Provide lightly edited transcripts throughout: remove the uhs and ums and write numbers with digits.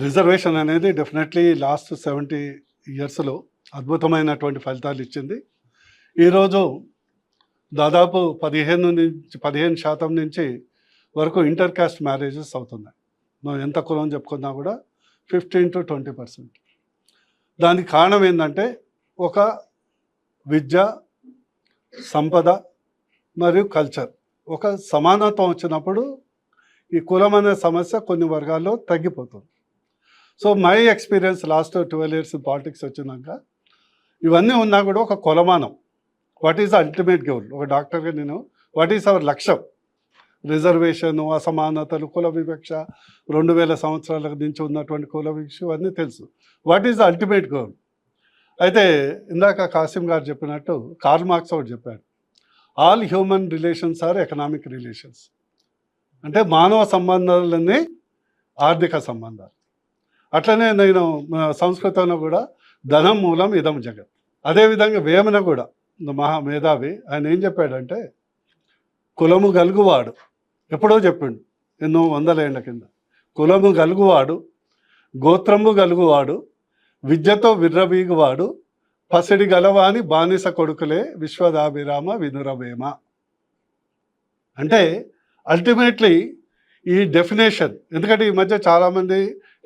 Reservation అనేది definitely last 70 ఇయర్స్లో అద్భుతమైనటువంటి ఫలితాలు ఇచ్చింది. ఈరోజు దాదాపు 15% నుంచి వరకు ఇంటర్ కాస్ట్ మ్యారేజెస్ అవుతున్నాయి. మనం ఎంత కులం చెప్పుకున్నా కూడా 15 to 20%. దానికి కారణం ఏంటంటే ఒక విద్య, సంపద మరియు కల్చర్ ఒక సమానత్వం వచ్చినప్పుడు ఈ కులం అనే సమస్య కొన్ని వర్గాల్లో తగ్గిపోతుంది. So my experience last 12 years politics వచ్చినాక ఇవన్నీ ఉన్నా కూడా ఒక కొలమానం, what is the ultimate goal? ఒక డాక్టర్గా నేను వాట్ ఈజ్ అవర్ లక్ష్యం? రిజర్వేషను, అసమానతలు, కుల వివక్ష, 2000 సంవత్సరాల నుంచి ఉన్నటువంటి కుల వివక్ష ఇవన్నీ తెలుసు. What is the ultimate goal? అయితే ఇందాక కాసిం గారు చెప్పినట్టు కార్ల్ మార్క్స్ ఒకటి చెప్పాడు, all human relations are economic relations. అంటే మానవ సంబంధాలన్నీ ఆర్థిక సంబంధాలు. అట్లనే నేను సంస్కృతంలో కూడా ధనం మూలం ఇదం జగత్. అదేవిధంగా వేమన కూడా మహా మేధావి, ఆయన ఏం చెప్పాడంటే కులము గలుగువాడు, ఎప్పుడో చెప్పిండు ఎన్నో 100 ఏళ్ల కింద, కులము గలుగువాడు, గోత్రము గలుగువాడు, విద్యతో విర్రవీగువాడు, పసిడి గలవాని బానిస కొడుకులే విశ్వదాభిరామ వినురవేమ. అంటే అల్టిమేట్లీ ఈ డెఫినేషన్, ఎందుకంటే ఈ మధ్య చాలామంది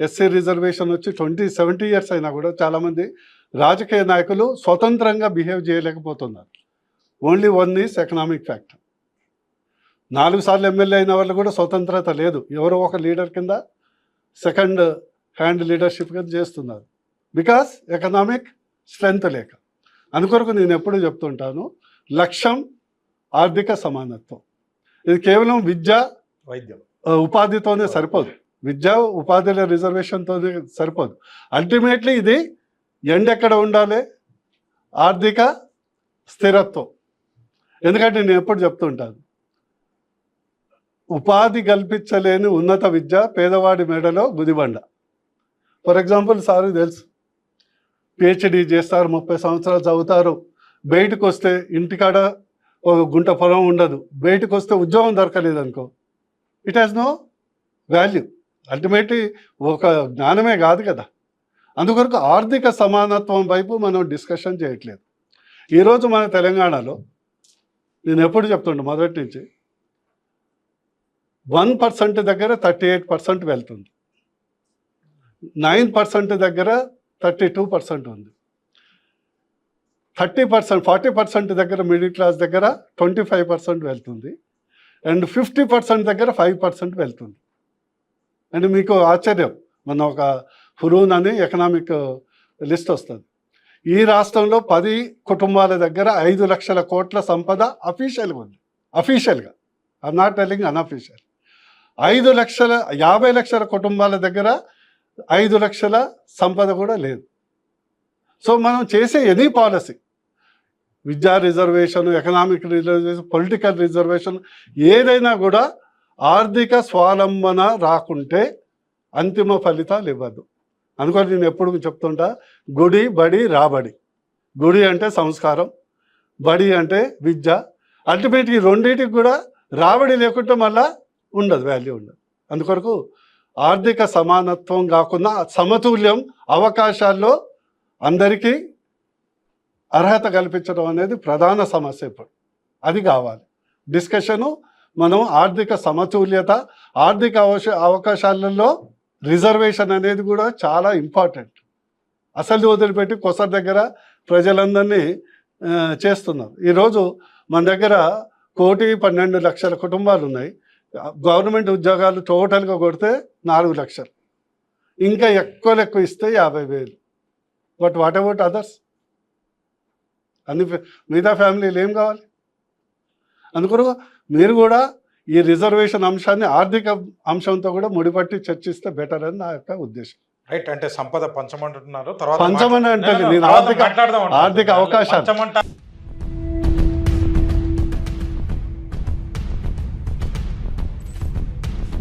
ఎస్సీ రిజర్వేషన్ వచ్చి 70 years అయినా కూడా చాలామంది రాజకీయ నాయకులు స్వతంత్రంగా బిహేవ్ చేయలేకపోతున్నారు. Only one is economic factor. 4 సార్లు ఎమ్మెల్యే అయిన వాళ్ళు కూడా స్వతంత్రత లేదు, ఎవరో ఒక లీడర్ కింద సెకండ్ హ్యాండ్ లీడర్షిప్ కింద చేస్తున్నారు. బికాస్ ఎకనామిక్ స్ట్రెంగ్త్ లేక. అందుకొరకు నేను ఎప్పుడు చెప్తుంటాను, లక్ష్యం ఆర్థిక సమానత్వం. ఇది కేవలం విద్య, వైద్యం, ఉపాధితోనే సరిపోదు, విద్య ఉపాధిల రిజర్వేషన్తోనే సరిపోదు. అల్టిమేట్లీ ఇది ఎండ్ ఎక్కడ ఉండాలి? ఆర్థిక స్థిరత్వం. ఎందుకంటే నేను ఎప్పుడు చెప్తుంటాను, ఉపాధి కల్పించలేని ఉన్నత విద్య పేదవాడి మెడలో గుదిబండ. ఫర్ ఎగ్జాంపుల్ సార్కి తెలుసు, పిహెచ్డి చేస్తారు, 30 సంవత్సరాలు చదువుతారు, బయటకు వస్తే ఇంటికాడ ఒక గుంట పొలం ఉండదు, బయటకు వస్తే ఉద్యోగం దొరకలేదు అనుకో, it has no value. Ultimately ఒక జ్ఞానమే కాదు కదా. అందుకొరకు ఆర్థిక సమానత్వం వైపు మనం డిస్కషన్ చేయట్లేదు. ఈరోజు మన తెలంగాణలో నేను ఎప్పుడు చెప్తుండే మొదటి నుంచి 1% దగ్గర 38% వెళ్తుంది, 9% దగ్గర 32% ఉంది, 30% 40% దగ్గర మిడిల్ క్లాస్ దగ్గర 25% వెళ్తుంది, అండ్ 50% దగ్గర 5% వెళ్తుంది. అండ్ మీకు ఆశ్చర్యం, మన ఒక హురూన్ అని ఎకనామిక్ లిస్ట్ వస్తుంది. ఈ రాష్ట్రంలో 10 కుటుంబాల దగ్గర 5 లక్షల కోట్ల సంపద అఫీషియల్గా ఉంది. అఫీషియల్గా, ఐఎమ్ నాట్ టెల్లింగ్ అన్అఫీషియల్. 50 లక్షల కుటుంబాల దగ్గర 5 లక్షల సంపద కూడా లేదు. సో మనం చేసే ఎనీ పాలసీ, విద్యా reservation, economic reservation, political reservation, ఏదైనా కూడా ఆర్థిక స్వావలంబన రాకుంటే అంతిమ ఫలితాలు ఇవ్వదు. అందుకని నేను ఎప్పుడు చెప్తుంటా, గుడి బడి రాబడి. గుడి అంటే సంస్కారం, బడి అంటే విద్య. అల్టిమేట్గా ఈ రెండింటికి కూడా రాబడి లేకుంటే మళ్ళా ఉండదు, వాల్యూ ఉండదు. అందుకొరకు ఆర్థిక సమానత్వం కాకుండా సమతుల్యం, అవకాశాల్లో అందరికీ అర్హత కల్పించడం అనేది ప్రధాన సమస్య. ఇప్పుడు అది కావాలి డిస్కషను. మనం ఆర్థిక సమతుల్యత, ఆర్థిక అవకాశాలలో రిజర్వేషన్ అనేది కూడా చాలా ఇంపార్టెంట్. అసలు వదిలిపెట్టి కొసర్ దగ్గర ప్రజలందరినీ చేస్తున్నారు. ఈరోజు మన దగ్గర 1,12,00,000 కుటుంబాలు ఉన్నాయి. గవర్నమెంట్ ఉద్యోగాలు టోటల్గా కొడితే 4 లక్షలు, ఇంకా ఎక్కువ ఇస్తే 50,000. But what about others? అన్ని మిగతా ఫ్యామిలీలు ఏం కావాలి? అందుకని మీరు కూడా ఈ రిజర్వేషన్ అంశాన్ని ఆర్థిక అంశంతో కూడా ముడిపట్టి చర్చిస్తే బెటర్ అని నా యొక్క ఉద్దేశం. రైట్. అంటే సంపద పంచమంటున్నారు, తర్వాత పంచమని అంటే నేను ఆర్థిక అవకాశాలు